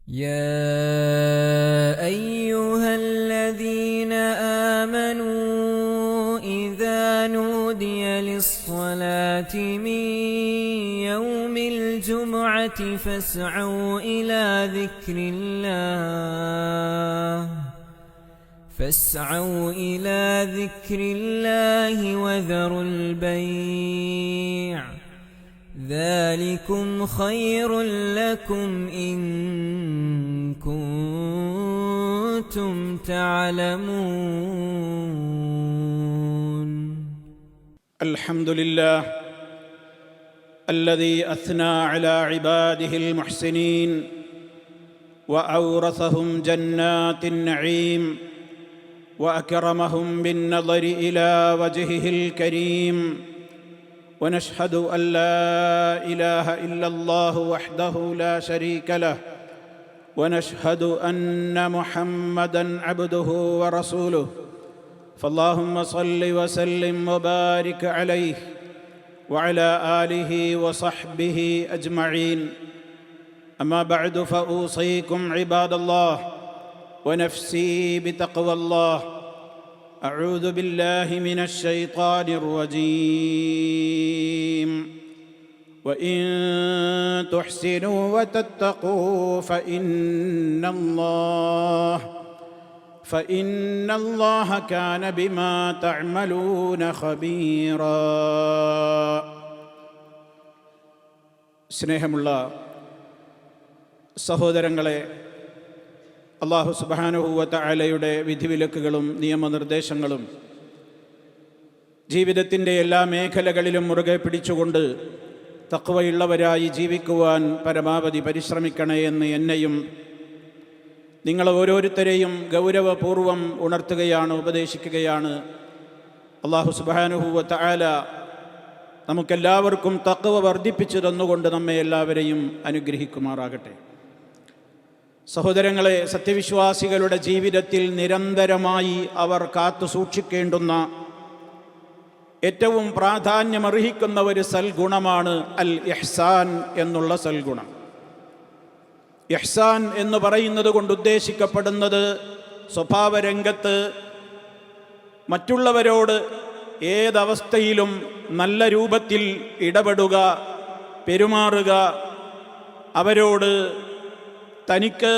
يا أيها الذين آمنوا إذا نودي للصلاة من يوم الجمعة فاسعوا إلى ذكر الله وذروا البيع ذلكم خير لكم إن كنتم تعلمون. الحمد لله الذي أثنى على عباده المحسنين وأورثهم جنات النعيم وأكرمهم بالنظر إلى وجهه الكريم، ونشهد أن لا إله إلا الله وحده لا شريك له، ونشهد أن محمدًا عبده ورسوله، فاللهم صل وسلم وبارك عليه وعلى آله وصحبه أجمعين. أما بعد، فأوصيكم عباد الله ونفسي بتقوى الله. أعوذ بالله من الشيطان الرجيم. وإن تحسنوا وتتقوا فإن الله كان بما تعملون خبيرا. സ്നേഹമുള്ള സഹോദരങ്ങളെ, അല്ലാഹു സുബ്ഹാനഹു വ തആലയുടെ വിധിവിലക്കുകളും നിയമനിർദ്ദേശങ്ങളും ജീവിതത്തിൻ്റെ എല്ലാ മേഖലകളിലും മുറുകെ പിടിച്ചുകൊണ്ട് തഖ്വയുള്ളവരായി ജീവിക്കുവാൻ പരമാവധി പരിശ്രമിക്കണേ എന്ന് എന്നെയും നിങ്ങൾ ഓരോരുത്തരെയും ഗൗരവപൂർവം ഉണർത്തുകയാണ്, ഉപദേശിക്കുകയാണ്. അല്ലാഹു സുബ്ഹാനഹു വ തആല നമുക്കെല്ലാവർക്കും തഖ്വ വർദ്ധിപ്പിച്ചു തന്നുകൊണ്ട് നമ്മെ എല്ലാവരെയും അനുഗ്രഹിക്കുമാറാകട്ടെ. സഹോദരങ്ങളെ, സത്യവിശ്വാസികളുടെ ജീവിതത്തിൽ നിരന്തരമായി അവർ കാത്തു സൂക്ഷിക്കേണ്ടുന്ന ഏറ്റവും പ്രാധാന്യമർഹിക്കുന്ന ഒരു സൽഗുണമാണ് അൽ ഇഹ്സാൻ എന്നുള്ള സൽഗുണം. ഇഹ്സാൻ എന്ന് പറയുന്നത് കൊണ്ട് ഉദ്ദേശിക്കപ്പെടുന്നത് സ്വഭാവരംഗത്ത് മറ്റുള്ളവരോട് ഏതവസ്ഥയിലും നല്ല രൂപത്തിൽ ഇടപെടുക, പെരുമാറുക, അവരോട് തനിക്ക്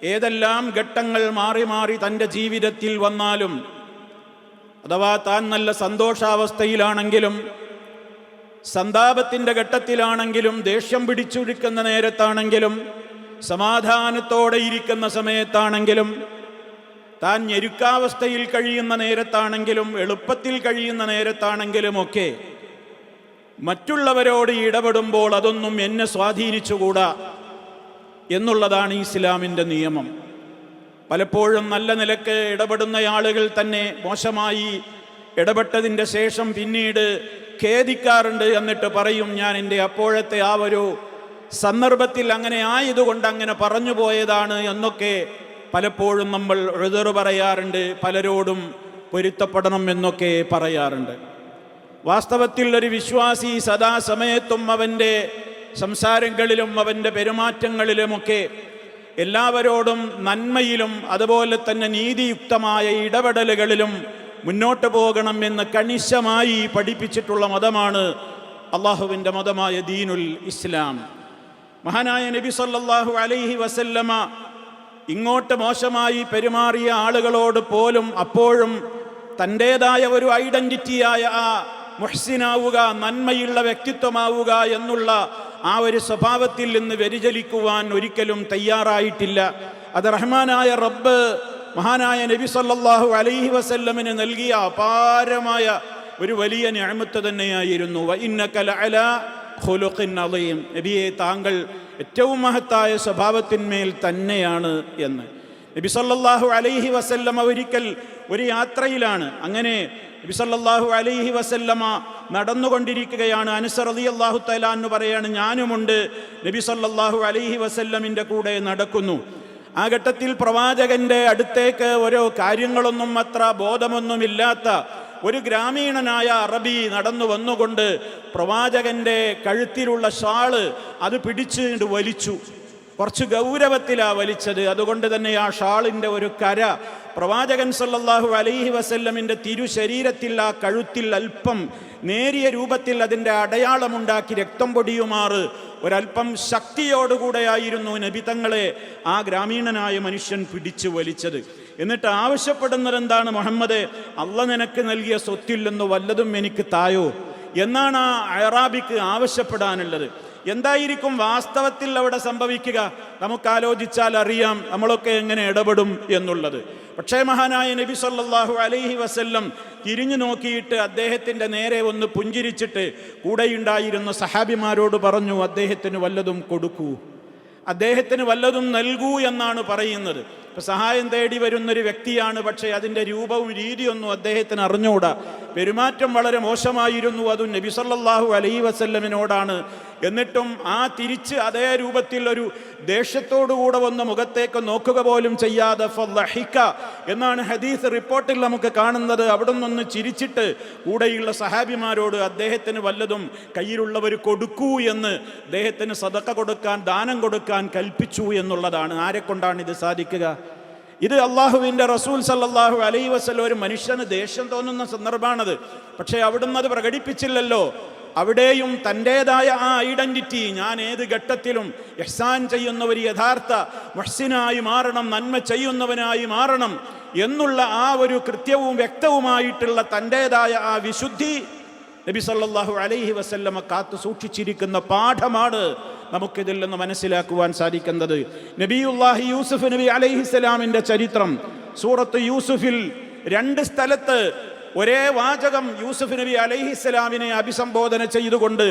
ഏതെല്ലാം ഘട്ടങ്ങൾ മാറി മാറി തൻ്റെ ജീവിതത്തിൽ വന്നാലും, അഥവാ താൻ നല്ല സന്തോഷാവസ്ഥയിലാണെങ്കിലും സന്താപത്തിൻ്റെ ഘട്ടത്തിലാണെങ്കിലും ദേഷ്യം പിടിച്ചൊഴുക്കുന്ന നേരത്താണെങ്കിലും സമാധാനത്തോടെ ഇരിക്കുന്ന സമയത്താണെങ്കിലും താൻ ഞെരുക്കാവസ്ഥയിൽ കഴിയുന്ന നേരത്താണെങ്കിലും എളുപ്പത്തിൽ കഴിയുന്ന നേരത്താണെങ്കിലുമൊക്കെ മറ്റുള്ളവരോട് ഇടപെടുമ്പോൾ അതൊന്നും എന്നെ സ്വാധീനിച്ചുകൂടാ എന്നുള്ളതാണ് ഇസ്ലാമിൻ്റെ നിയമം. പലപ്പോഴും നല്ല നിലക്ക് ഇടപെടുന്ന ആളുകൾ തന്നെ മോശമായി ഇടപെട്ടതിൻ്റെ ശേഷം പിന്നീട് ഖേദിക്കാറുണ്ട്. എന്നിട്ട് പറയും, ഞാൻ എൻ്റെ അപ്പോഴത്തെ ആ ഒരു സന്ദർഭത്തിൽ അങ്ങനെ ആയതുകൊണ്ട് അങ്ങനെ പറഞ്ഞു പോയതാണ് എന്നൊക്കെ പലപ്പോഴും നമ്മൾ ഉദ്ർ പറയാറുണ്ട്, പലരോടും പൊരുത്തപ്പെടണം എന്നൊക്കെ പറയാറുണ്ട്. വാസ്തവത്തിൽ ഒരു വിശ്വാസി സദാസമയത്തും അവൻ്റെ സംസാരങ്ങളിലും അവൻ്റെ പെരുമാറ്റങ്ങളിലുമൊക്കെ എല്ലാവരോടും നന്മയിലും അതുപോലെ തന്നെ നീതിയുക്തമായ ഇടപെടലുകളിലും മുന്നോട്ട് പോകണം എന്ന് കണിശമായി പഠിപ്പിച്ചിട്ടുള്ള മതമാണ് അള്ളാഹുവിൻ്റെ മതമായ ദീനുൽ ഇസ്ലാം. മഹാനായ നബി സല്ലല്ലാഹു അലൈഹി വസല്ലമ ഇങ്ങോട്ട് മോശമായി പെരുമാറിയ ആളുകളോട് പോലും അപ്പോഴും തൻ്റേതായ ഒരു ഐഡൻറ്റിറ്റിയായ ആ മുഹ്സിനാവുക, നന്മയുള്ള വ്യക്തിത്വമാവുക എന്നുള്ള ആ ഒരു സ്വഭാവത്തിൽ നിന്ന് വ്യതിചലിക്കുവാൻ ഒരിക്കലും തയ്യാറായിട്ടില്ല. അത് റഹ്മാനായ റബ്ബ് മഹാനായ നബി സല്ലല്ലാഹു അലൈഹി വസല്ലമിന് നൽകിയ അപാരമായ ഒരു വലിയ നിഅമത്ത് തന്നെയായിരുന്നു. വഇന്നക ലഅലാ ഖുലുഖിൻ അളീം, നബിയെ താങ്കൾ ഏറ്റവും മഹത്തായ സ്വഭാവത്തിന്മേൽ തന്നെയാണ് എന്ന്. നബി സല്ലല്ലാഹു അലൈഹി വസല്ലമ ഒരിക്കൽ ഒരു യാത്രയിലാണ്. അങ്ങനെ നബി സല്ലല്ലാഹു അലൈഹി വസല്ലമ നടന്നുകൊണ്ടിരിക്കുകയാണ്. അനസ് റളിയല്ലാഹു തആല അൻഹു പറയാണ്, ഞാനുമുണ്ട് നബി സല്ലല്ലാഹു അലൈഹി വസല്ലമിൻ്റെ കൂടെ നടക്കുന്നു. ആ ഘട്ടത്തിൽ പ്രവാചകന്റെ അടുത്തേക്ക് ഓരോ കാര്യങ്ങളൊന്നും അത്ര ബോധമൊന്നുമില്ലാത്ത ഒരു ഗ്രാമീണനായ അറബി നടന്നു വന്നുകൊണ്ട് പ്രവാചകന്റെ കഴുത്തിലുള്ള ഷാള് അത് പിടിച്ച് വലിച്ചു. കുറച്ച് ഗൗരവത്തിലാണ് വലിച്ചത്. അതുകൊണ്ട് തന്നെ ആ ഷാളിൻ്റെ ഒരു കര പ്രവാചകൻ സല്ലല്ലാഹു അലൈഹി വസല്ലമിൻ്റെ തിരുശരീരത്തിൽ, ആ കഴുത്തിൽ അല്പം നേരിയ രൂപത്തിൽ അതിൻ്റെ അടയാളമുണ്ടാക്കി രക്തം പൊടിയുമാറ് ഒരല്പം ശക്തിയോടുകൂടെയായിരുന്നു നബി തങ്ങളെ ആ ഗ്രാമീണനായ മനുഷ്യൻ പിടിച്ചു വലിച്ചത്. എന്നിട്ട് ആവശ്യപ്പെടുന്നത് എന്താണ്? മുഹമ്മദേ, അള്ള നിനക്ക് നൽകിയ സ്വത്തിൽ നിന്ന് വല്ലതും എനിക്ക് തായോ എന്നാണ് ആ അറാബിക്ക് ആവശ്യപ്പെടാനുള്ളത്. എന്തായിരിക്കും വാസ്തവത്തിൽ അവിടെ സംഭവിക്കുക? നമുക്ക് ആലോചിച്ചാൽ അറിയാം നമ്മളൊക്കെ എങ്ങനെ ഇടപെടും എന്നുള്ളത്. പക്ഷേ മഹാനായ നബി സല്ലല്ലാഹു അലൈഹി വസല്ലം തിരിഞ്ഞു നോക്കിയിട്ട് അദ്ദേഹത്തിൻ്റെ നേരെ ഒന്ന് പുഞ്ചിരിച്ചിട്ട് കൂടെയുണ്ടായിരുന്ന സഹാബിമാരോട് പറഞ്ഞു, അദ്ദേഹത്തിന് വല്ലതും കൊടുക്കൂ, അദ്ദേഹത്തിന് വല്ലതും നൽകൂ എന്നാണ് പറയുന്നത്. ഇപ്പം സഹായം തേടി വരുന്നൊരു വ്യക്തിയാണ്, പക്ഷേ അതിൻ്റെ രൂപവും രീതിയൊന്നും അദ്ദേഹത്തിന് അറിഞ്ഞുകൂടാ. പെരുമാറ്റം വളരെ മോശമായിരുന്നു, അതും നബി സല്ലല്ലാഹു അലൈഹി വസല്ലമിനോടാണ്. എന്നിട്ടും ആ തിരിച്ച് അതേ രൂപത്തിൽ ഒരു ദേഷ്യത്തോടുകൂടെ വന്ന് മുഖത്തേക്ക് നോക്കുക പോലും ചെയ്യാതെ ഫളഹിക എന്നാണ് ഹദീസ് റിപ്പോർട്ടിൽ നമുക്ക് കാണുന്നത്. അവിടെ നിന്നൊന്ന് ചിരിച്ചിട്ട് കൂടെയുള്ള സഹാബിമാരോട് അദ്ദേഹത്തിന് വല്ലതും കയ്യിലുള്ളവർ കൊടുക്കൂ എന്ന്, അദ്ദേഹത്തിന് സദഖ കൊടുക്കാൻ, ദാനം കൊടുക്കാൻ കൽപ്പിച്ചു എന്നുള്ളതാണ്. ആരെക്കൊണ്ടാണ് ഇത് സാധിക്കുക? ഇത് അള്ളാഹുവിൻ്റെ റസൂൽ സല്ലല്ലാഹു അലൈഹി വസല്ലം, ഒരു മനുഷ്യന് ദേഷ്യം തോന്നുന്ന സന്ദർഭമാണത്. പക്ഷേ അവിടുന്ന് അത് പ്രകടിപ്പിച്ചില്ലല്ലോ. അവിടെയും തൻ്റേതായ ആ ഐഡൻറ്റിറ്റി, ഞാൻ ഏത് ഘട്ടത്തിലും ഇഹ്സാൻ ചെയ്യുന്നവർ യഥാർത്ഥ മുഹ്സിനായി മാറണം, നന്മ ചെയ്യുന്നവനായി മാറണം എന്നുള്ള ആ ഒരു കൃത്യവും വ്യക്തവുമായിട്ടുള്ള തൻ്റേതായ ആ വിശുദ്ധി നബി സല്ലല്ലാഹു അലൈഹി വസല്ലമ കാത്തു സൂക്ഷിച്ചിരിക്കുന്ന പാഠമാണ് നമുക്കിതിൽ നിന്ന് മനസ്സിലാക്കുവാൻ സാധിക്കുന്നത്. നബിയുല്ലാഹി യൂസുഫ് നബി അലൈഹിസ്സലാമിൻ്റെ ചരിത്രം സൂറത്ത് യൂസുഫിൽ 2 സ്ഥലത്ത് ഒരേ വാചകം യൂസുഫ് നബി അലൈഹിസ്സലാമിനെ അഭിസംബോധന ചെയ്തുകൊണ്ട്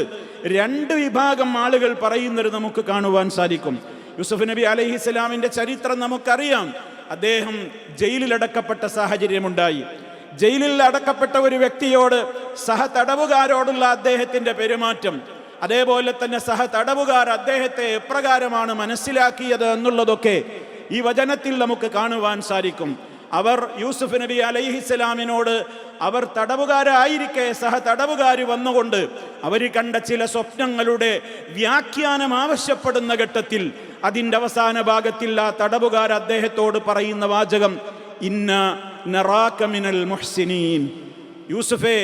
2 വിഭാഗം ആളുകൾ പറയുന്നത് നമുക്ക് കാണുവാൻ സാധിക്കും. യൂസുഫ് നബി അലൈഹിസ്സലാമിൻ്റെ ചരിത്രം നമുക്കറിയാം. അദ്ദേഹം ജയിലിലടക്കപ്പെട്ട സാഹചര്യമുണ്ടായി. ജയിലിൽ അടക്കപ്പെട്ട ഒരു വ്യക്തിയോട് സഹതടവുകാരോടുള്ള അദ്ദേഹത്തിൻ്റെ പെരുമാറ്റം, അതേപോലെ തന്നെ സഹതടവുകാർ അദ്ദേഹത്തെ എപ്രകാരമാണ് മനസ്സിലാക്കിയത് എന്നുള്ളതൊക്കെ ഈ വചനത്തിൽ നമുക്ക് കാണുവാൻ സാധിക്കും. അവർ യൂസുഫ് നബി അലൈഹിസ്സലാമിനോട് അവർ തടവുകാരായിരിക്കെ സഹതടവുകാർ വന്നുകൊണ്ട് അവർ കണ്ട ചില സ്വപ്നങ്ങളുടെ വ്യാഖ്യാനം ആവശ്യപ്പെടുന്ന ഘട്ടത്തിൽ അതിൻ്റെ അവസാന ഭാഗത്തിൽ ആ തടവുകാർ അദ്ദേഹത്തോട് പറയുന്ന വാചകം, ഇന്ന നറാക മിനൽ മുഹ്സിനീൻ, യൂസുഫേ,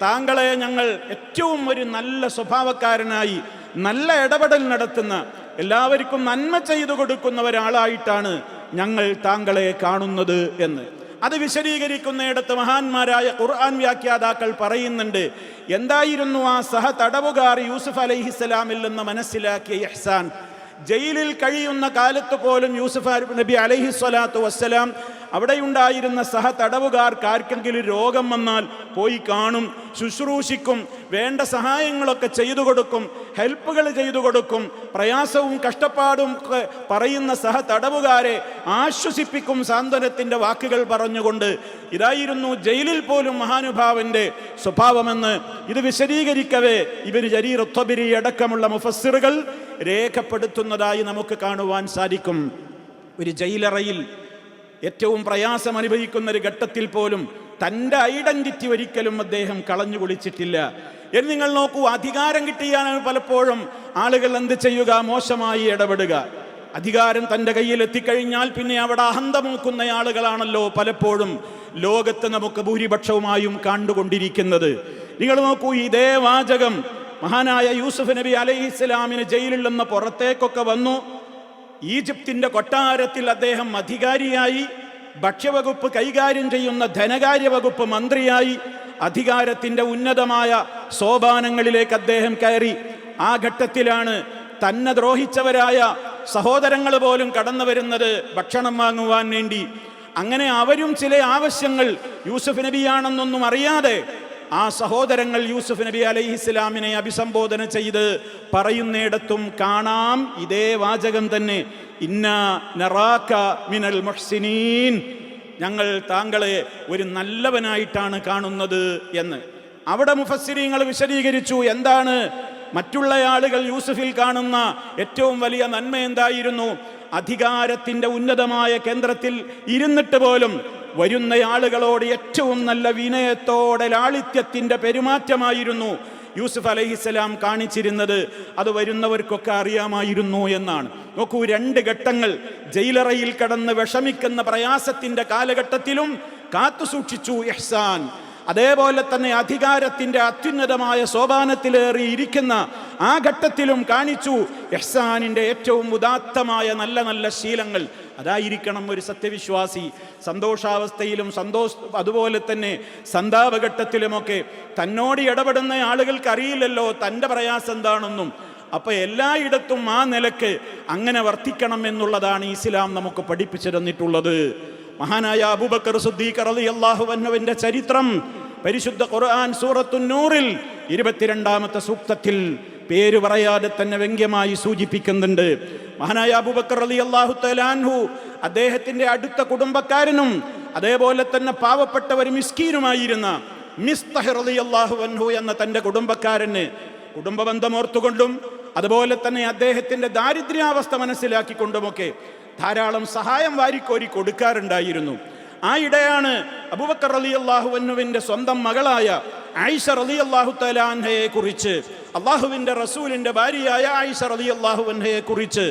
താങ്കളെ ഞങ്ങൾ ഏറ്റവും ഒരു നല്ല സ്വഭാവക്കാരനായി, നല്ല ഇടപെടൽ നടത്തുന്ന, എല്ലാവർക്കും നന്മ ചെയ്തു കൊടുക്കുന്ന ഒരാളായിട്ടാണ് ഞങ്ങൾ താങ്കളെ കാണുന്നത് എന്ന്. അത് വിശദീകരിക്കുന്നിടത്ത് മഹാന്മാരായ ഖുർആൻ വ്യാഖ്യാതാക്കൾ പറയുന്നുണ്ട്, എന്തായിരുന്നു ആ സഹതടവുകാർ യൂസുഫ് അലൈഹിസ്സലാമിൽ നിന്ന് മനസ്സിലാക്കിയ ഇഹ്സാൻ? ജയിലിൽ കഴിയുന്ന കാലത്ത് പോലും യൂസുഫ് നബി അലൈഹിസ്സലാത്തു വസ്സലാം അവിടെയുണ്ടായിരുന്ന സഹതടവുകാർക്ക് ആർക്കെങ്കിലും രോഗം വന്നാൽ പോയി കാണും, ശുശ്രൂഷിക്കും, വേണ്ട സഹായങ്ങളൊക്കെ ചെയ്തു കൊടുക്കും, ഹെൽപ്പുകൾ ചെയ്തു കൊടുക്കും, പ്രയാസവും കഷ്ടപ്പാടും പറയുന്ന സഹതടവുകാരെ ആശ്വസിപ്പിക്കും സാന്ത്വനത്തിൻ്റെ വാക്കുകൾ പറഞ്ഞുകൊണ്ട്. ഇതായിരുന്നു ജയിലിൽ പോലും മഹാനുഭാവൻ്റെ സ്വഭാവമെന്ന് ഇത് വിശദീകരിക്കവേ ഇബ്നു ജരീർ അത്ബരി അടക്കമുള്ള മുഫസ്സിറുകൾ രേഖപ്പെടുത്തുന്നതായി നമുക്ക് കാണുവാൻ സാധിക്കും. ഒരു ജയിലറയിൽ ഏറ്റവും പ്രയാസം അനുഭവിക്കുന്ന ഒരു ഘട്ടത്തിൽ പോലും തൻ്റെ ഐഡൻറ്റിറ്റി ഒരിക്കലും അദ്ദേഹം കളഞ്ഞു കുളിച്ചിട്ടില്ല. എന്ന് നിങ്ങൾ നോക്കൂ, അധികാരം കിട്ടിയാണ് പലപ്പോഴും ആളുകൾ എന്ത് ചെയ്യുക? മോശമായി ഇടപെടുക. അധികാരം തൻ്റെ കയ്യിൽ എത്തിക്കഴിഞ്ഞാൽ പിന്നെ അവിടെ അഹന്ത മൂക്കുന്ന ആളുകളാണല്ലോ പലപ്പോഴും ലോകത്ത് നമുക്ക് ഭൂരിപക്ഷവുമായും കണ്ടുകൊണ്ടിരിക്കുന്നത്. നിങ്ങൾ നോക്കൂ, ഇതേ വാചകം മഹാനായ യൂസുഫ് നബി അലൈഹിസ്സലാമിന് ജയിലിൽ നിന്ന് പുറത്തേക്കൊക്കെ വന്നു. ഈജിപ്തിൻ്റെ കൊട്ടാരത്തിൽ അദ്ദേഹം അധികാരിയായി, ഭക്ഷ്യവകുപ്പ് കൈകാര്യം ചെയ്യുന്ന ധനകാര്യ വകുപ്പ് മന്ത്രിയായി, അധികാരത്തിൻ്റെ ഉന്നതമായ സോപാനങ്ങളിലേക്ക് അദ്ദേഹം കയറി. ആ ഘട്ടത്തിലാണ് തന്നെ ദ്രോഹിച്ചവരായ സഹോദരങ്ങൾ പോലും കടന്നു വരുന്നത് ഭക്ഷണം വാങ്ങുവാൻ വേണ്ടി. അങ്ങനെ അവരും ചില ആവശ്യങ്ങൾ യൂസുഫ് നബിയാണെന്നൊന്നും അറിയാതെ ആ സഹോദരങ്ങൾ യൂസുഫ് നബി അലൈഹിസ്സലാമിനെ അഭിസംബോധന ചെയ്ത് പറയുന്നിടത്തും കാണാം ഇതേ വാചകം തന്നെ, ഇന്നാ നറാക മിനൽ മുഹ്സിനീൻ, ഞങ്ങൾ താങ്കളെ ഒരു നല്ലവനായിട്ടാണ് കാണുന്നത് എന്ന്. അവിടെ മുഫസ്സിരീങ്ങൾ വിശദീകരിച്ചു എന്താണ് മറ്റുള്ള ആളുകൾ യൂസുഫിൽ കാണുന്ന ഏറ്റവും വലിയ നന്മ എന്തായിരുന്നു. അധികാരത്തിൻ്റെ ഉന്നതമായ കേന്ദ്രത്തിൽ ഇരുന്നിട്ട് പോലും വരുന്ന ആളുകളോട് ഏറ്റവും നല്ല വിനയത്തോടെ ലാളിത്യത്തിൻ്റെ പെരുമാറ്റമായിരുന്നു യൂസുഫ് അലൈഹിസ്സലാം കാണിച്ചിരുന്നത് അത് വരുന്നവർക്കൊക്കെ അറിയാമായിരുന്നു എന്നാണ്. നോക്കൂ, 2 ഘട്ടങ്ങൾ. ജയിലറയിൽ കടന്ന് വിഷമിക്കുന്ന പ്രയാസത്തിന്റെ കാലഘട്ടത്തിലും കാത്തു സൂക്ഷിച്ചു ഇഹ്സാൻ. അതേപോലെ തന്നെ അധികാരത്തിന്റെ അത്യുന്നതമായ സോപാനത്തിലേറി ഇരിക്കുന്ന ആ ഘട്ടത്തിലും കാണിച്ചു ഇഹ്സാനിന്റെ ഏറ്റവും ഉദാത്തമായ നല്ല നല്ല ശീലങ്ങൾ. അതായിരിക്കണം ഒരു സത്യവിശ്വാസി. സന്തോഷാവസ്ഥയിലും അതുപോലെ തന്നെ സന്താപഘട്ടത്തിലുമൊക്കെ തന്നോട് ഇടപെടുന്ന ആളുകൾക്ക് അറിയില്ലല്ലോ തൻ്റെ പ്രയാസം എന്താണെന്നും. അപ്പൊ എല്ലായിടത്തും ആ നിലക്ക് അങ്ങനെ വർത്തിക്കണം എന്നുള്ളതാണ് ഇസ്ലാം നമുക്ക് പഠിപ്പിച്ചു തന്നിട്ടുള്ളത്. മഹാനായ അബൂബക്കർ സിദ്ദീഖ് റളിയല്ലാഹു അൻഹുവിന്റെ ചരിത്രം പരിശുദ്ധ ഖുർആൻ സൂറത്തുൻ നൂറിൽ 22-ാമത്തെ സൂക്തത്തിൽ പേര് പറയാതെ തന്നെ വ്യംഗ്യമായി സൂചിപ്പിക്കുന്നുണ്ട്. മഹാനായ അബൂബക്കർ റളിയല്ലാഹു തആല അൻഹു അദ്ദേഹത്തിന്റെ അടുത്ത കുടുംബക്കാരനും അതേപോലെ തന്നെ പാവപ്പെട്ട ഒരു മിസ്കീനുമായിരുന്ന മിസ്തഹ് റളിയല്ലാഹു അൻഹു എന്ന തന്റെ കുടുംബക്കാരന് കുടുംബബന്ധമോർത്തുകൊണ്ടും അതുപോലെ തന്നെ അദ്ദേഹത്തിന്റെ ദാരിദ്ര്യാവസ്ഥ മനസ്സിലാക്കിക്കൊണ്ടുമൊക്കെ ധാരാളം സഹായം വാരിക്കോരി കൊടുക്കാറുണ്ടായിരുന്നു. ആ ഇടയാണ് അബൂബക്കർ റളിയല്ലാഹു അൻഹുവിന്റെ സ്വന്തം മകളായ ആയിഷ റളിയല്ലാഹു തആല അൻഹയെ കുറിച്ച്, അള്ളാഹുവിന്റെ റസൂലിന്റെ ഭാര്യയായ ആയിഷ റളിയല്ലാഹു അൻഹയെ കുറിച്ച്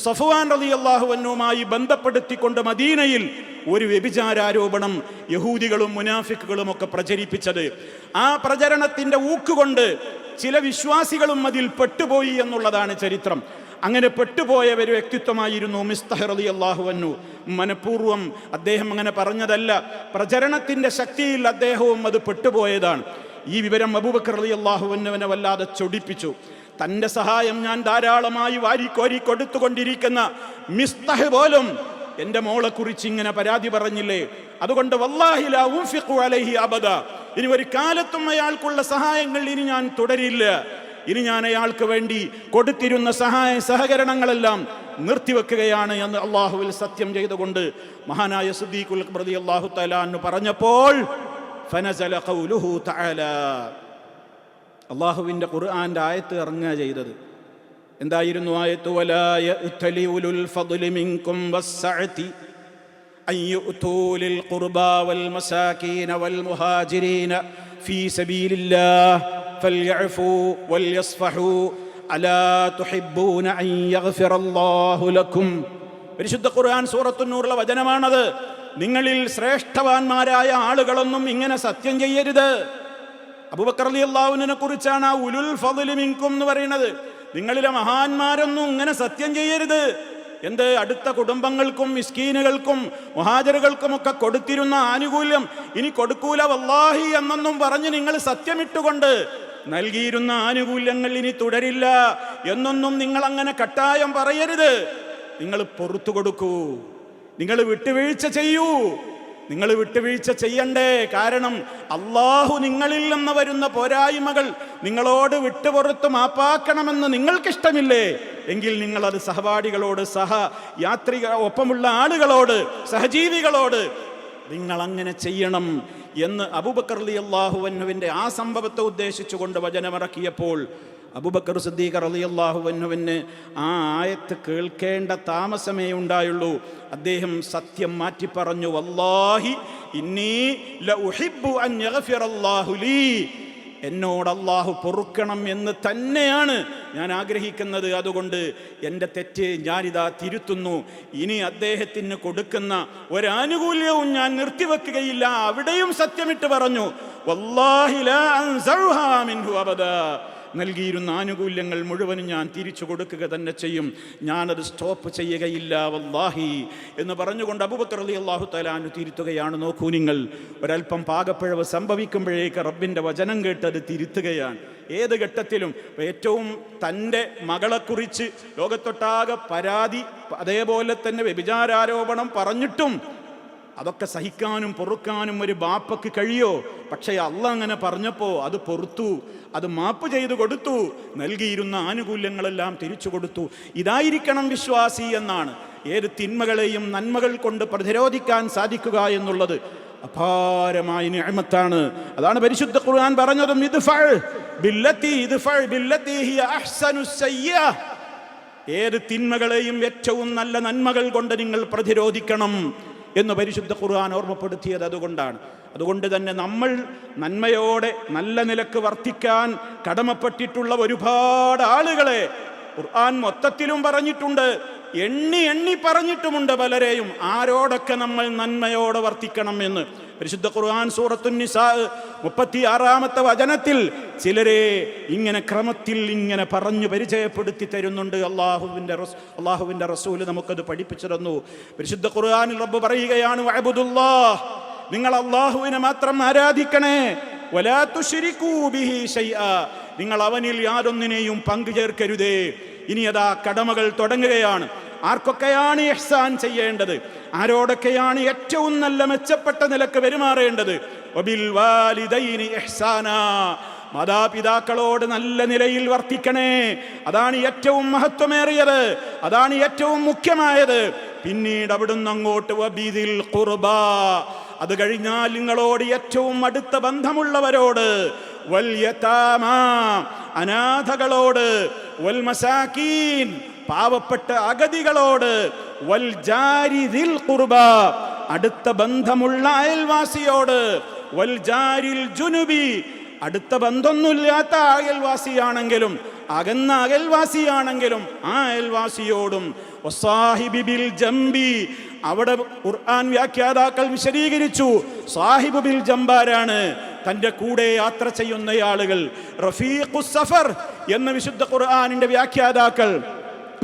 സഫ്വാൻ റളിയല്ലാഹു അൻഹുമായി ബന്ധപ്പെടുത്തിക്കൊണ്ട് മദീനയിൽ ഒരു വ്യഭിചാരാരോപണം യഹൂദികളും മുനാഫിക്കുകളും ഒക്കെ പ്രചരിപ്പിച്ചത്. ആ പ്രചരണത്തിന്റെ ഊക്കുകൊണ്ട് ചില വിശ്വാസികളും അതിൽ പെട്ടുപോയി എന്നുള്ളതാണ് ചരിത്രം. അങ്ങനെ പെട്ടുപോയ ഒരു വ്യക്തിത്വമായിരുന്നു മിസ്തഹ് റളിയല്ലാഹു അൻഹു. മനഃപൂർവ്വം അദ്ദേഹം അങ്ങനെ പറഞ്ഞതല്ല, പ്രചരണത്തിന്റെ ശക്തിയിൽ അദ്ദേഹവും അത് പെട്ടുപോയതാണ്. ഈ വിവരം അബൂബക്കർ റളിയല്ലാഹു അൻഹുവിനെ വല്ലാതെ ചൊടിപ്പിച്ചു. തൻ്റെ സഹായം ഞാൻ ധാരാളമായി വാരിക്കോരി കൊടുത്തുകൊണ്ടിരിക്കുന്ന മിസ്തഹ് പോലും എൻ്റെ മോളെ കുറിച്ച് ഇങ്ങനെ പരാതി പറഞ്ഞില്ലേ, അതുകൊണ്ട് വല്ലാഹി ലാ ഉൻഫിഖു അലൈഹി അബദ, ഇനി ഒരു കാലത്തും അയാൾക്കുള്ള സഹായങ്ങൾ ഇനി ഞാൻ തുടരില്ല. ഇനി ഞാൻ അയാൾക്ക് വേണ്ടി കൊടുത്തിരുന്ന സഹായ സഹകരണങ്ങളെല്ലാം നിർത്തിവെക്കുകയാണ് എന്ന് അള്ളാഹുവിൽ സത്യം ചെയ്തുകൊണ്ട് മഹാനായ സിദ്ദീഖുൽ റളിയല്ലാഹു തആല അൻഹു പറഞ്ഞപ്പോൾ ഫനസല ഖൗലുഹു തആല, അള്ളാഹുവിൻ്റെ ഖുർആന്റെ ആയത്ത് ഇറങ്ങുക ചെയ്തത്. എന്തായിരുന്നു ആയത്ത്? വലാ യഅ്തലി ഉലുൽ ഫദ്ലി മിൻകും വസ്സഅതി അൻ യുഅ്തൂ ലിൽ ഖുർബാ വൽ മസാകീന വൽ മുഹാജിരീന ഫീ സബീലില്ലാഹ് ഫൽയഅഫൂ വൽയസ്ഫഹൂ അലാ തുഹിബ്ബൂന അൻ യഗ്ഫിറല്ലാഹു ലക്കും. പരിശുദ്ധ ഖുർആൻ സൂറത്തുൻ നൂറിലെ വചനമാണത്. നിങ്ങളിൽ ശ്രേഷ്ഠവാന്മാരായ ആളുകളൊന്നും ഇങ്ങനെ സത്യം ചെയ്യരുത്. അബൂബക്കർ റളിയല്ലാഹു അൻഹുവിനെ കുറിച്ചാണ് ആ ഉലുൽ ഫദ്ലി മിൻകും എന്ന് പറയുന്നത്. നിങ്ങളിലെ മഹാന്മാരൊന്നും ഇങ്ങനെ സത്യം ചെയ്യരുത്. എന്ത്? അടുത്ത കുടുംബങ്ങൾക്കും മിസ്കീനുകൾക്കും മുഹാജിറുകൾക്കും ഒക്കെ കൊടുത്തിരുന്ന ആനുകൂല്യം ഇനി കൊടുക്കൂല വല്ലാഹി എന്നൊന്നും പറഞ്ഞ് നിങ്ങൾ സത്യമിട്ടുകൊണ്ട് നൽകിയിരുന്ന ആനുകൂല്യങ്ങൾ ഇനി തുടരില്ല എന്നൊന്നും നിങ്ങൾ അങ്ങനെ കട്ടായം പറയരുത്. നിങ്ങൾ പുറത്തു കൊടുക്കൂ, നിങ്ങൾ വിട്ടുവീഴ്ച ചെയ്യൂ. നിങ്ങൾ വിട്ടുവീഴ്ച ചെയ്യണ്ടേ? കാരണം അള്ളാഹു നിങ്ങളിൽ നിന്ന് വരുന്ന പോരായ്മകൾ നിങ്ങളോട് വിട്ടുപുറത്ത് മാപ്പാക്കണമെന്ന് നിങ്ങൾക്കിഷ്ടമില്ലേ എങ്കിൽ നിങ്ങളത് സഹപാഠികളോട്, ഒപ്പമുള്ള ആളുകളോട്, സഹജീവികളോട് നിങ്ങൾ അങ്ങനെ ചെയ്യണം എന്ന് അബൂബക്കർ റളിയല്ലാഹു അൻഹുവിൻ്റെ ആ സംഭവത്തെ ഉദ്ദേശിച്ചുകൊണ്ട് വചനമിറക്കിയപ്പോൾ അബൂബക്കർ സിദ്ദീഖ് റളിയല്ലാഹു അൻഹുവിന് ആ ആയത്ത് കേൾക്കേണ്ട താമസമേ ഉണ്ടായുള്ളൂ. അദ്ദേഹം സത്യം മാറ്റി പറഞ്ഞു, വല്ലാഹി ഇന്നീ ലഉഹിബ്ബു അൻ യഗ്ഫിറല്ലാഹു ലീ, എന്നോട് അള്ളാഹു പൊറുക്കണം എന്ന് തന്നെയാണ് ഞാൻ ആഗ്രഹിക്കുന്നത്. അതുകൊണ്ട് എൻ്റെ തെറ്റ് ഞാനിതാ തിരുത്തുന്നു. ഇനി അദ്ദേഹത്തിന് കൊടുക്കുന്ന ഒരാനുകൂല്യവും ഞാൻ നിർത്തിവെക്കുകയില്ല. അവിടെയും സത്യമിട്ട് പറഞ്ഞു, വല്ലാഹി ലാ അൻസഉഹാ മിൻഹു അബദാ, നൽകിയിരുന്ന ആനുകൂല്യങ്ങൾ മുഴുവനും ഞാൻ തിരിച്ചു കൊടുക്കുക തന്നെ ചെയ്യും, ഞാനത് സ്റ്റോപ്പ് ചെയ്യുകയില്ല വല്ലാഹി എന്ന് പറഞ്ഞുകൊണ്ട് അബൂബക്കർ റളിയല്ലാഹു തആല അൻഹു തിരുത്തുകയാണ്. നോക്കൂ നിങ്ങൾ, ഒരല്പം പാകപ്പിഴവ് സംഭവിക്കുമ്പോഴേക്ക് റബ്ബിൻ്റെ വചനം കേട്ട് അത് തിരുത്തുകയാണ്. ഏത് ഘട്ടത്തിലും ഏറ്റവും തൻ്റെ മകളെക്കുറിച്ച് ലോകത്തൊട്ടാകെ പരാതി, അതേപോലെ തന്നെ വ്യഭിചാരാരോപണം പറഞ്ഞിട്ടും അതൊക്കെ സഹിക്കാനും പൊറുക്കാനും ഒരു ബാപ്പയ്ക്ക് കഴിയോ? പക്ഷേ അള്ളാഹ് അങ്ങനെ പറഞ്ഞപ്പോൾ അത് പൊറുത്തു, അത് മാപ്പ് ചെയ്തു കൊടുത്തു, നൽകിയിരുന്ന ആനുകൂല്യങ്ങളെല്ലാം തിരിച്ചു കൊടുത്തു. ഇതായിരിക്കണം വിശ്വാസി എന്നാണ്. ഏത് തിന്മകളെയും നന്മകൾ കൊണ്ട് പ്രതിരോധിക്കാൻ സാധിക്കുക എന്നുള്ളത് അപാരമായ നിഅമത്താണ്. അതാണ് പരിശുദ്ധ ഖുർആൻ പറഞ്ഞതും, ഏത് തിന്മകളെയും ഏറ്റവും നല്ല നന്മകൾ കൊണ്ട് നിങ്ങൾ പ്രതിരോധിക്കണം. എന്ന് പരിശുദ്ധ ഖുർആൻ ഓർമ്മപ്പെടുത്തിയത് അതുകൊണ്ടാണ്. അതുകൊണ്ട് തന്നെ നമ്മൾ നന്മയോടെ നല്ല നിലക്ക് വർത്തിക്കാൻ കടമപ്പെട്ടിട്ടുള്ള ഒരുപാട് ആളുകളെ ഖുർആൻ മൊത്തത്തിലും പറഞ്ഞിട്ടുണ്ട്, എണ്ണി പറഞ്ഞിട്ടുമുണ്ട് പലരെയും, ആരോടൊക്കെ നമ്മൾ നന്മയോടെ വർത്തിക്കണം എന്ന്. പരിശുദ്ധ ഖുർആൻ സൂറത്തുൻ നിസാ 36-ാമത്തെ വചനത്തിൽ ചിലരെ ഇങ്ങനെ ക്രമത്തിൽ ഇങ്ങനെ പറഞ്ഞു പരിചയപ്പെടുത്തി തരുന്നുണ്ട്. അള്ളാഹുവിൻ്റെ റസൂല് നമുക്കത് പഠിപ്പിച്ചു തന്നു. പരിശുദ്ധ ഖുർആനിൽ റബ്ബ് പറയുകയാണ്, വഅബ്ദുല്ലാഹ്, നിങ്ങൾ അള്ളാഹുവിനെ മാത്രം ആരാധിക്കണേ, വലാ തുശ്രികൂ ബിഹി ശൈആ, നിങ്ങൾ അവനിൽ യാതൊന്നിനെയും പങ്കു ചേർക്കരുതേ. ഇനി അതാ കടമകൾ തുടങ്ങുകയാണ്. ആർക്കൊക്കെയാണ് ഇഹ്സാൻ ചെയ്യേണ്ടത്, ആരോടൊക്കെയാണ് ഏറ്റവും നല്ല മെച്ചപ്പെട്ട നിലക്ക് പെരുമാറേണ്ടത്? വബിൽ വാലിദൈനി ഇഹ്സാനാ, മാതാപിതാക്കളോട് നല്ല നിലയിൽ വർത്തിക്കണേ. അതാണ് ഏറ്റവും മഹത്വമേറിയത്, അതാണ് ഏറ്റവും മുഖ്യമായത്. പിന്നീട് അവിടുന്ന് അങ്ങോട്ട് വബിദിൽ ഖുർബാ, അത് കഴിഞ്ഞാൽ നിങ്ങളോട് ഏറ്റവും അടുത്ത ബന്ധമുള്ളവരോട്, വൽ യതാമാ, അനാഥകളോട്, വൽ മസാകീൻ, പാവപ്പെട്ട അഗതികളോട്, വൽ ജാരി ദിൽ ഖുർബാ, അടുത്ത ബന്ധമുള്ള അയൽവാസിയോട്, വൽ ജാരിൽ ജുനുബി, അടുത്ത ബന്ധമൊന്നുമില്ലാത്ത അയൽവാസിയാണെങ്കിലും അകന്ന അയൽവാസിയാണെങ്കിലും ആ അയൽവാസിയോടും, വസാഹിബി ബിൽ ജംബി, അവിടെ ഖുർആൻ വ്യാഖ്യാതാക്കൾ വിശദീകരിച്ചു, സാഹിബ് ബിൽ ജംബാരാണ് തൻ്റെ കൂടെ യാത്ര ചെയ്യുന്ന ആളുകൾ. റഫീഖുസ് സഫർ എന്ന വിശുദ്ധ ഖുർആനിൻ്റെ വ്യാഖ്യാതാക്കൾ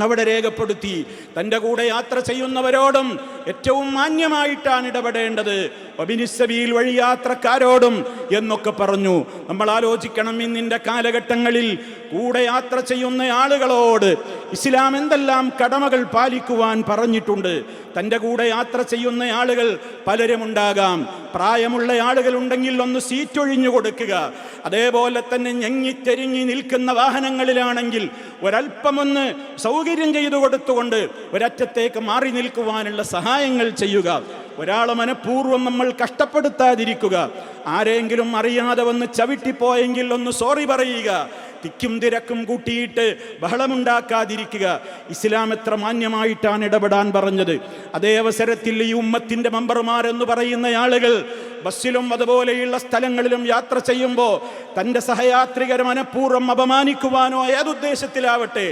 അവിടെ രേഖപ്പെടുത്തി. തൻ്റെ കൂടെ യാത്ര ചെയ്യുന്നവരോടും ഏറ്റവും മാന്യമായിട്ടാണ് ഇടപെടേണ്ടത്. വബിനിസ്സബീൽ, വഴിയാത്രക്കാരോടും എന്നൊക്കെ പറഞ്ഞു. നമ്മൾ ആലോചിക്കണം, ഇന്നിൻ്റെ കാലഘട്ടങ്ങളിൽ കൂടെ യാത്ര ചെയ്യുന്ന ആളുകളോട് ഇസ്ലാം എന്തെല്ലാം കടമകൾ പാലിക്കുവാൻ പറഞ്ഞിട്ടുണ്ട്. തൻ്റെ കൂടെ യാത്ര ചെയ്യുന്ന ആളുകൾ പലരും ഉണ്ടാകാം. പ്രായമുള്ള ആളുകൾ ഉണ്ടെങ്കിൽ ഒന്ന് സീറ്റ് ഒഴിഞ്ഞു കൊടുക്കുക. അതേപോലെ തന്നെ ഞെങ്ങിത്തെരിഞ്ഞി നിൽക്കുന്ന വാഹനങ്ങളിലാണെങ്കിൽ ഒരല്പമൊന്ന് സൗകര്യം ചെയ്തു കൊടുത്തുകൊണ്ട് ഒരറ്റത്തേക്ക് മാറി നിൽക്കുവാനുള്ള സഹായങ്ങൾ ചെയ്യുക. ഒരാളെ മനഃപൂർവ്വം നമ്മൾ കഷ്ടപ്പെടുത്താതിരിക്കുക. ആരെങ്കിലും അറിയാതെ വന്ന് ചവിട്ടിപ്പോയെങ്കിൽ ഒന്ന് സോറി പറയുക. തിക്കും തിരക്കും കൂട്ടിയിട്ട് ബഹളമുണ്ടാക്കാതിരിക്കുക. ഇസ്ലാം എത്ര മാന്യമായിട്ടാണ് ഇടപെടാൻ പറഞ്ഞത്. അതേ അവസരത്തിൽ ഈ ഉമ്മത്തിൻ്റെ മെമ്പർമാരെന്ന് പറയുന്ന ആളുകൾ ബസ്സിലും അതുപോലെയുള്ള സ്ഥലങ്ങളിലും യാത്ര ചെയ്യുമ്പോൾ തൻ്റെ സഹയാത്രികരെ മനഃപൂർവ്വം അപമാനിക്കുവാനോ ഏതുദ്ദേശത്തിലാവട്ടെ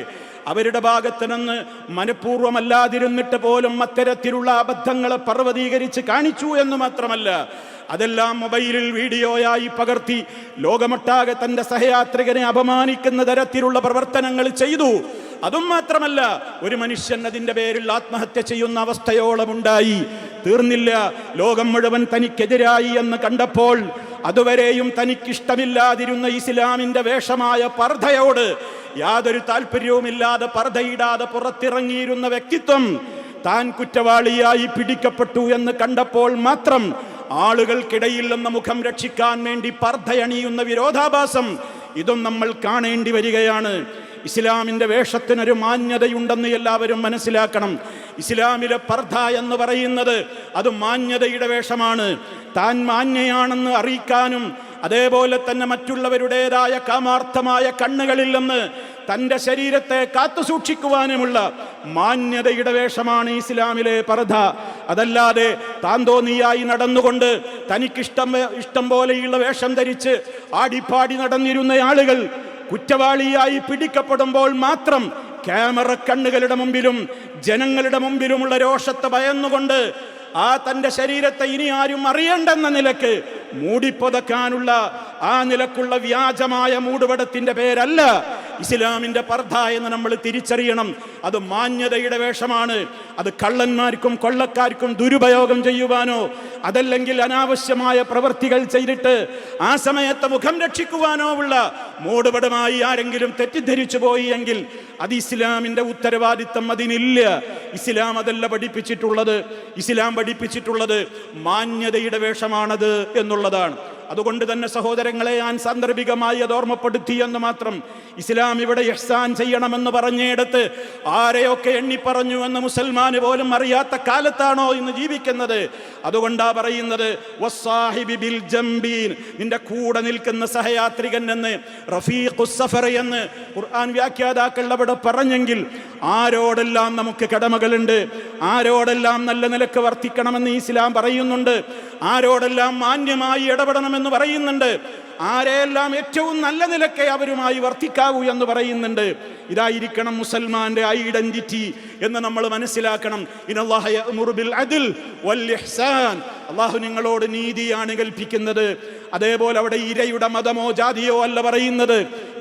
അവരുടെ ഭാഗത്ത് നിന്ന് മനഃപൂർവ്വമല്ലാതിരുന്നിട്ട് പോലും അത്തരത്തിലുള്ള അബദ്ധങ്ങളെ പർവ്വതീകരിച്ച് കാണിച്ചു എന്ന് മാത്രമല്ല, അതെല്ലാം മൊബൈലിൽ വീഡിയോയായി പകർത്തി ലോകമൊട്ടാകെ തൻ്റെ സഹയാത്രികനെ അപമാനിക്കുന്ന തരത്തിലുള്ള പ്രവർത്തനങ്ങൾ ചെയ്തു. അതും മാത്രമല്ല, ഒരു മനുഷ്യൻ അതിൻ്റെ പേരിൽ ആത്മഹത്യ ചെയ്യുന്ന അവസ്ഥയോളം ഉണ്ടായി. തീർന്നില്ല, ലോകം മുഴുവൻ തനിക്കെതിരായി എന്ന് കണ്ടപ്പോൾ അതുവരെയും തനിക്കിഷ്ടമില്ലാതിരുന്ന ഇസ്ലാമിൻ്റെ വേഷമായ പർദ്ദയോട് യാതൊരു താല്പര്യവുമില്ലാതെ പർദ്ദയിടാതെ പുറത്തിറങ്ങിയിരുന്ന വ്യക്തിത്വം താൻ കുറ്റവാളിയായി പിടിക്കപ്പെട്ടു എന്ന് കണ്ടപ്പോൾ മാത്രം ആളുകൾക്കിടയിൽ നിന്ന് മുഖം രക്ഷിക്കാൻ വേണ്ടി പർദ്ദയണിയുന്ന വിരോധാഭാസം ഇതും നമ്മൾ കാണേണ്ടി വരികയാണ്. ഇസ്ലാമിൻ്റെ വേഷത്തിനൊരു മാന്യതയുണ്ടെന്ന് എല്ലാവരും മനസ്സിലാക്കണം. ഇസ്ലാമിലെ പർദ്ദ എന്ന് പറയുന്നത് അത് മാന്യതയുടെ വേഷമാണ്. താൻ മാന്യയാണെന്ന് അറിയിക്കാനും അതേപോലെ തന്നെ മറ്റുള്ളവരുടേതായ കാമാർത്ഥമായ കണ്ണുകളിൽ നിന്ന് തൻ്റെ ശരീരത്തെ കാത്തു സൂക്ഷിക്കുവാനുമുള്ള മാന്യതയുടെ വേഷമാണ് ഇസ്ലാമിലെ പർദ്ദ. അതല്ലാതെ താൻ തോന്നിയായി നടന്നുകൊണ്ട് ഇഷ്ടം പോലെയുള്ള വേഷം ധരിച്ച് ആടിപ്പാടി നടന്നിരുന്ന ആളുകൾ കുറ്റവാളിയായി പിടിക്കപ്പെടുമ്പോൾ മാത്രം ക്യാമറ കണ്ണുകളുടെ മുമ്പിലും ജനങ്ങളുടെ മുമ്പിലുമുള്ള രോഷത്തെ ഭയന്നുകൊണ്ട് ആ തൻ്റെ ശരീരത്തെ ഇനി ആരും അറിയണ്ടെന്ന നിലക്ക് മൂടിപ്പൊതക്കാനുള്ള ആ നിലക്കുള്ള വ്യാജമായ മൂടുപടത്തിൻ്റെ പേരല്ല ഇസ്ലാമിൻ്റെ പർദ്ദ എന്ന് നമ്മൾ തിരിച്ചറിയണം. അത് മാന്യതയുടെ വേഷമാണ്. അത് കള്ളന്മാർക്കും കൊള്ളക്കാർക്കും ദുരുപയോഗം ചെയ്യുവാനോ അതല്ലെങ്കിൽ അനാവശ്യമായ പ്രവൃത്തികൾ ചെയ്തിട്ട് ആ സമയത്ത് മുഖം രക്ഷിക്കുവാനോ ഉള്ള മൂടുപടമായി ആരെങ്കിലും തെറ്റിദ്ധരിച്ചു പോയി എങ്കിൽ അത് ഇസ്ലാമിൻ്റെ ഉത്തരവാദിത്തം അതിനില്ല. ഇസ്ലാം അതല്ല പഠിപ്പിച്ചിട്ടുള്ളത്. ഇസ്ലാം പഠിപ്പിച്ചിട്ടുള്ളത് മാന്യതയുടെ വേഷമാണത് എന്നുള്ളതാണ്. അതുകൊണ്ട് തന്നെ സഹോദരങ്ങളെ, ഞാൻ സാന്ദർഭികമായി അത് ഓർമ്മപ്പെടുത്തി എന്ന് മാത്രം. ഇസ്ലാം ഇവിടെ ഇഹ്സാൻ ചെയ്യണമെന്ന് പറഞ്ഞിടത്ത് ആരെയൊക്കെ എണ്ണിപ്പറഞ്ഞു എന്ന് മുസൽമാന് പോലും അറിയാത്ത കാലത്താണോ ഇന്ന് ജീവിക്കുന്നത്? അതുകൊണ്ടാ പറയുന്നത് വസ്സാഹിബി ബിൽ ജംബീൻ, നിന്റെ കൂടെ നിൽക്കുന്ന സഹയാത്രികൻ എന്ന്, റഫീഖുസ് സഫർ എന്ന് ഖുർആൻ വ്യാഖ്യാതാക്കൾ അവിടെ പറഞ്ഞെങ്കിൽ ആരോടെല്ലാം നമുക്ക് കടമകളുണ്ട്, ആരോടെല്ലാം നല്ല നിലക്ക് വർത്തിക്കണമെന്ന് ഇസ്ലാം പറയുന്നുണ്ട്, ആരോടെല്ലാം മാന്യമായി ഇടപെടണമെന്ന് പറയുന്നുണ്ട്, ആരെയെല്ലാം ഏറ്റവും നല്ല നിലക്കെ അവരുമായി വർത്തിക്കാവൂ എന്ന് പറയുന്നുണ്ട്. ഇതായിരിക്കണം മുസൽമാന്റെ ഐഡന്റിറ്റി എന്ന് നമ്മൾ മനസ്സിലാക്കണം. ഇന്നല്ലാഹ യഅ്മുറു ബിൽ അദ്ൽ വൽ ഇഹ്സാൻ, അല്ലാഹു നിങ്ങളോട് നീതിയാണ് കൽപ്പിക്കുന്നത്. അതേപോലെ അവിടെ ഇരയുടെ മതമോ ജാതിയോ അല്ല പറയുന്നത്,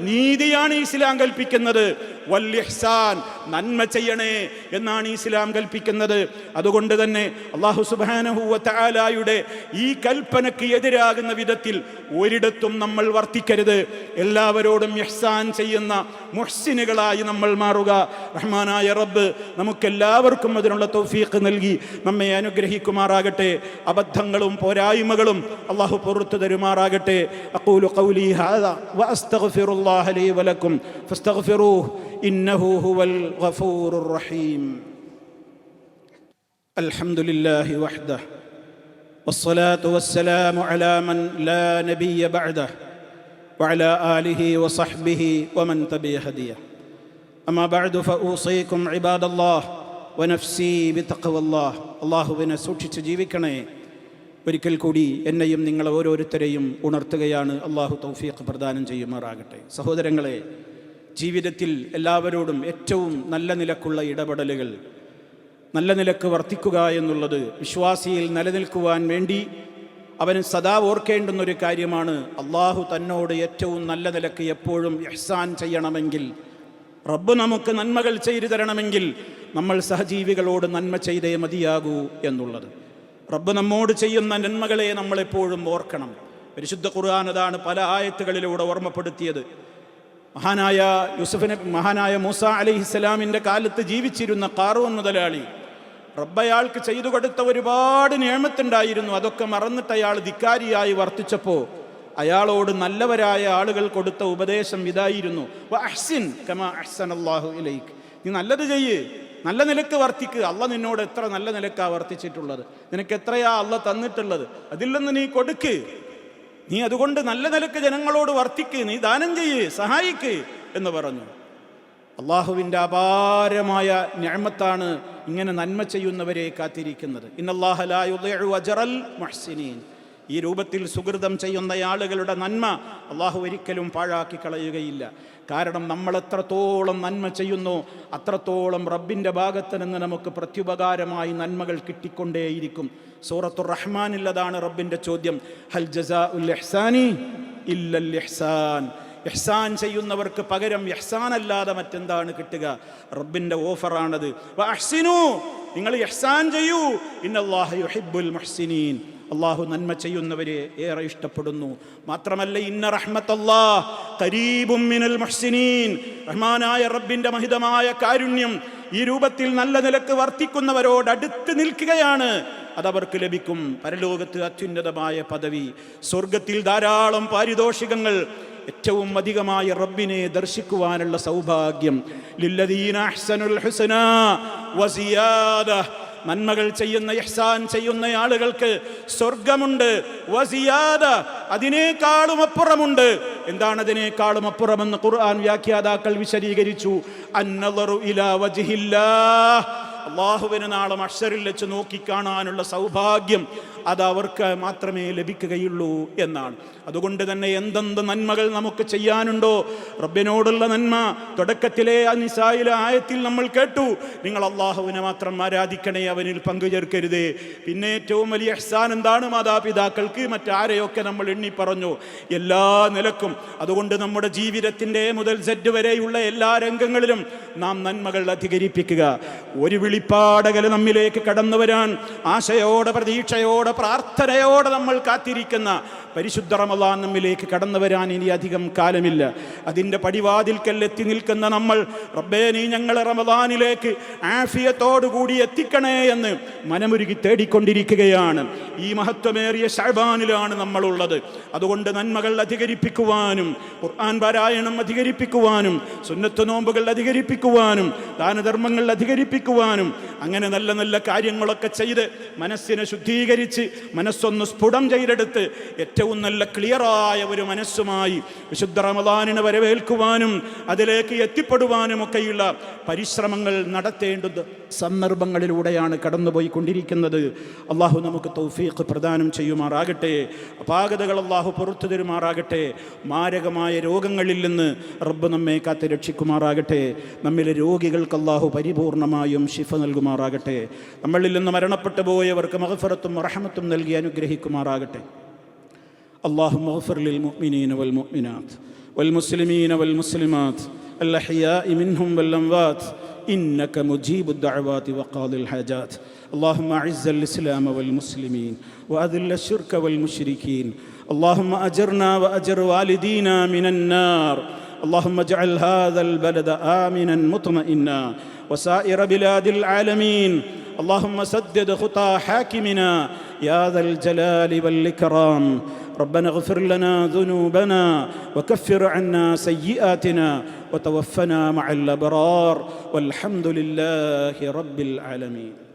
നീതിയാണ് ഇസ്ലാം കൽപ്പിക്കുന്നത്. വൽ ഇഹ്സാൻ, നന്മ ചെയ്യണേ എന്നാണ് ഇസ്ലാം കൽപ്പിക്കുന്നത്. അതുകൊണ്ട് തന്നെ അല്ലാഹു സുബ്ഹാനഹു വ തആലയുടെ ഈ കൽപ്പനയ്ക്ക് എതിരാകുന്ന വിധത്തിൽ ഒരിടത്തും നമ്മൾ വർത്തിക്കരുത്. എല്ലാവരോടും ഇഹ്സാൻ ചെയ്യുന്ന മുഹ്സിനുകളായി നമ്മൾ മാറുക. റഹ്മാനായ റബ്ബ് നമുക്കെല്ലാവർക്കും അതിനുള്ള തൗഫീഖ് നൽകി നമ്മെ അനുഗ്രഹിക്കുമാറാകട്ടെ. അബദ്ധങ്ങളും പോരായ്മകളും അല്ലാഹു പുറത്തു തരുമാറാകട്ടെ. അഖൂലു ഖൗലി ഹാദാ വഅസ്തഗ്ഫിറുല്ലാഹ ലീ വലക്കും ഫസ്തഗ്ഫിറൂഹു ഇന്നഹു ഹുവൽ ഗഫൂറുർ റഹീം. അൽഹംദുലില്ലാഹി വഹ്ദഹു വസ്സലാത്തു വസ്സലാമു അലാ മൻ ലാ നബിയ്യ ബഅദഹു വഅലാ ആലിഹി വസഹ്ബിഹി വമൻ തബിഅ ഹദിയഹു. അമ്മാ ബഅദു ഫഊസീകും ഇബാദല്ലാഹ് വനഫ്സി ബിതഖ്വല്ലാഹ്. അല്ലാഹുവിനെ സൂക്ഷിച്ച് ജീവിക്കണേ. ഒരിക്കൽ കൂടി എന്നെയും നിങ്ങൾ ഓരോരുത്തരെയും ഉണർത്തുകയാണ്. അല്ലാഹു തൗഫീഖ് പ്രദാനം ചെയ്യുമാറാകട്ടെ. സഹോദരങ്ങളെ, ജീവിതത്തിൽ എല്ലാവരോടും ഏറ്റവും നല്ല നിലക്കുള്ള ഇടപെടലുകൾ, നല്ല നിലക്ക് വർത്തിക്കുക എന്നുള്ളത് വിശ്വാസിയിൽ നിലനിൽക്കുവാൻ വേണ്ടി അവന് സദാ ഓർക്കേണ്ടുന്നൊരു കാര്യമാണ്. അള്ളാഹു തന്നോട് ഏറ്റവും നല്ല നിലക്ക് എപ്പോഴും ഇഹ്സാൻ ചെയ്യണമെങ്കിൽ, റബ്ബ് നമുക്ക് നന്മകൾ ചെയ്തു തരണമെങ്കിൽ നമ്മൾ സഹജീവികളോട് നന്മ ചെയ്തേ മതിയാകൂ എന്നുള്ളത്. റബ്ബ് നമ്മോട് ചെയ്യുന്ന നന്മകളെ നമ്മളെപ്പോഴും ഓർക്കണം. പരിശുദ്ധ ഖുർആൻ അതാണ് പല ആയത്തുകളിലൂടെ ഓർമ്മപ്പെടുത്തിയത്. മഹാനായ മൂസ അലൈഹിസ്സലാമിൻ്റെ കാലത്ത് ജീവിച്ചിരുന്ന ഖാറൂൻ മുതലാളി, റബ്ബയാൾക്ക് ചെയ്തു കൊടുത്ത ഒരുപാട് നിഅമത്തുണ്ടായിരുന്നു. അതൊക്കെ മറന്നിട്ട് അയാൾ ധിക്കാരിയായി വർത്തിച്ചപ്പോൾ അയാളോട് നല്ലവരായ ആളുകൾ കൊടുത്ത ഉപദേശം ഇതായിരുന്നു: വഅഹ്സിൻ കമാ അഹ്സനല്ലാഹു ഇലൈക്. നീ നല്ലത് ചെയ്യ്, നല്ല നിലക്ക് വർത്തിക്കുക. അള്ള നിന്നോട് എത്ര നല്ല നിലക്കാണ് വർത്തിച്ചിട്ടുള്ളത്, നിനക്ക് എത്രയാ അള്ള തന്നിട്ടുള്ളത്, അതിൽ നിന്ന് നീ കൊടുക്ക്. നീ അതുകൊണ്ട് നല്ല നിലക്ക് ജനങ്ങളോട് വർത്തിക്ക്, നീ ദാനം ചെയ്യ്, സഹായിക്ക് എന്ന് പറഞ്ഞു. അള്ളാഹുവിൻ്റെ അപാരമായ നിഅമത്താണ് ഇങ്ങനെ നന്മ ചെയ്യുന്നവരെ കാത്തിരിക്കുന്നത്. ഇന്നല്ലാഹ ലാ യുളിഉ അജ്റൽ മുഹ്സിനീൻ. ഈ രൂപത്തിൽ സുകൃതം ചെയ്യുന്ന ആളുകളുടെ നന്മ അള്ളാഹു ഒരിക്കലും പാഴാക്കി കളയുകയില്ല. കാരണം നമ്മൾ എത്രത്തോളം നന്മ ചെയ്യുന്നു അത്രത്തോളം റബ്ബിൻ്റെ ഭാഗത്ത് നിന്ന് നമുക്ക് പ്രത്യുപകാരമായി നന്മകൾ കിട്ടിക്കൊണ്ടേയിരിക്കും. സൂറത്തുർ റഹ്മാനിൽ അതാണ് റബ്ബിൻ്റെ ചോദ്യം: ഹൽ ജസാഉൽ ഇഹ്സാനി ഇല്ലൽ ഇഹ്സാൻ. ഇഹ്സാൻ ചെയ്യുന്നവർക്ക് പകരം ഇഹ്സാൻ അല്ലാതെ മറ്റെന്താണ് കിട്ടുക? റബ്ബിൻ്റെ ഓഫറാണത്. വഅഹ്സിനൂ, നിങ്ങൾ ഇഹ്സാൻ ചെയ്യൂ. ഇന്നല്ലാഹ യുഹിബ്ബുൽ മുഹ്സിനീൻ. അള്ളാഹു നന്മ ചെയ്യുന്നവരെ ഏറെ ഇഷ്ടപ്പെടുന്നു. മാത്രമല്ല, ഇന്ന റഹ്മത്തല്ലാഹ് ഖരീബും മിനൽ മുഹ്സിനീൻ. റഹ്മാനായ റബ്ബിൻ്റെ മഹിതമായ കാരുണ്യം ഈ രൂപത്തിൽ നല്ല നിലക്ക് വർത്തിക്കുന്നവരോട് അടുത്ത് നിൽക്കുകയാണ്. അതവർക്ക് ലഭിക്കും. പരലോകത്ത് അത്യുന്നതമായ പദവി, സ്വർഗത്തിൽ ധാരാളം പാരിതോഷികങ്ങൾ, ഏറ്റവും അധികമായി റബ്ബിനെ ദർശിക്കുവാനുള്ള സൗഭാഗ്യം. ലില്ലദീന അഹ്സനുൽ ഹുസ്നാ വസിയാദ. നന്മകൾ ചെയ്യുന്ന, ഇഹ്സാൻ ചെയ്യുന്ന ആളുകൾക്ക് സ്വർഗമുണ്ട്. വസിയാദ, അതിനേക്കാളും അപ്പുറമുണ്ട്. എന്താണ് അതിനേക്കാളും അപ്പുറമെന്ന് ഖുർആൻ വ്യാഖ്യാതാക്കൾ വിശദീകരിച്ചു. അന്നളറു ഇലാ വജ്ഹില്ലാഹ്. അള്ളാഹുവിനെ നാളെ മഹ്ശറിൽ വെച്ച് നോക്കിക്കാണാനുള്ള സൗഭാഗ്യം അത് അവർക്ക് മാത്രമേ ലഭിക്കുകയുള്ളൂ എന്നാണ്. അതുകൊണ്ട് തന്നെ എന്തെന്ത് നന്മകൾ നമുക്ക് ചെയ്യാനുണ്ടോ, റബ്ബിനോടുള്ള നന്മ തുടക്കത്തിലെ നിസായിലെ ആയത്തിൽ നമ്മൾ കേട്ടു: നിങ്ങൾ അള്ളാഹുവിനെ മാത്രം ആരാധിക്കണേ, അവനിൽ പങ്കുചേർക്കരുതേ. പിന്നെ ഏറ്റവും വലിയ ഇഹ്സാൻ എന്താണ്? മാതാപിതാക്കൾക്ക് മറ്റാരെയൊക്കെ നമ്മൾ എണ്ണി പറഞ്ഞു, എല്ലാ നിലക്കും. അതുകൊണ്ട് നമ്മുടെ ജീവിതത്തിൻ്റെ മുതൽ സെറ്റ് വരെയുള്ള എല്ലാ രംഗങ്ങളിലും നാം നന്മകൾ അധികരിപ്പിക്കുക. ഒരു വിളി വെളിപ്പാടുകൾ നമ്മിലേക്ക് കടന്നു വരാൻ ആശയോടെ, പ്രതീക്ഷയോടെ, പ്രാർത്ഥനയോടെ നമ്മൾ കാത്തിരിക്കുന്ന പരിശുദ്ധ റമളാൻ നമ്മിലേക്ക് കടന്നു വരാൻ ഇനി അധികം കാലമില്ല. അതിൻ്റെ പടിവാതിൽക്കൽ എത്തി നിൽക്കുന്ന നമ്മൾ, റബ്ബേ നീ ഞങ്ങളെ റമളാനിലേക്ക് ആഫിയത്തോടുകൂടി എത്തിക്കണേ എന്ന് മനമുരുകി തേടിക്കൊണ്ടിരിക്കുകയാണ്. ഈ മഹത്വമേറിയ ശഅബാനിലാണ് നമ്മളുള്ളത്. അതുകൊണ്ട് നന്മകൾ അധികരിപ്പിക്കുവാനും, ഖുർആൻ പാരായണം അധികരിപ്പിക്കുവാനും, സുന്നത്ത് നോമ്പുകൾ അധികരിപ്പിക്കുവാനും, ദാനധർമ്മങ്ങൾ അധികരിപ്പിക്കുവാനും, അങ്ങനെ നല്ല നല്ല കാര്യങ്ങളൊക്കെ ചെയ്ത് മനസ്സിനെ ശുദ്ധീകരിച്ച് മനസ്സൊന്ന് സ്ഫുടം ചെയ്തെടുത്ത് ഏറ്റവും നല്ല ക്ലിയറായ ഒരു മനസ്സുമായി വിശുദ്ധ റമളാനിനെ വരവേൽക്കുവാനും അതിലേക്ക് എത്തിപ്പെടുവാനും ഒക്കെയുള്ള പരിശ്രമങ്ങൾ നടത്തേണ്ടുന്ന സന്ദർഭങ്ങളിലൂടെയാണ് കടന്നുപോയിക്കൊണ്ടിരിക്കുന്നത്. അള്ളാഹു നമുക്ക് തൗഫീഖ് പ്രദാനം ചെയ്യുമാറാകട്ടെ. അപാകതകൾ അള്ളാഹു പുറത്തു തരുമാറാകട്ടെ. മാരകമായ രോഗങ്ങളിൽ നിന്ന് റബ്ബ് നമ്മെ കാത്ത് രക്ഷിക്കുമാറാകട്ടെ. നമ്മിലെ രോഗികൾക്ക് അള്ളാഹു പരിപൂർണമായും ശിഫ നൽകുമാറാകട്ടെ. നമ്മളിൽ നിന്ന് മരണപ്പെട്ടു പോയവർക്ക് മഗ്ഫിറത്തും റഹ്മത്തും നൽകി അനുഗ്രഹിക്കുമാറാകട്ടെ. اللهم اغفر للمؤمنين والمؤمنات والمسلمين والمسلمات الأحياء منهم والأموات إنك مجيب الدعوات وقاضي الحاجات. اللهم أعز الإسلام والمسلمين وأذل الشرك والمشركين. اللهم أجرنا وأجر والدينا من النار. اللهم اجعل هذا البلد آمنا مطمئنا وسائر بلاد العالمين. اللهم سدد خطى حاكمنا يا ذا الجلال والإكرام. ربنا اغفر لنا ذنوبنا وكفر عنا سيئاتنا وتوفنا مع الأبرار والحمد لله رب العالمين.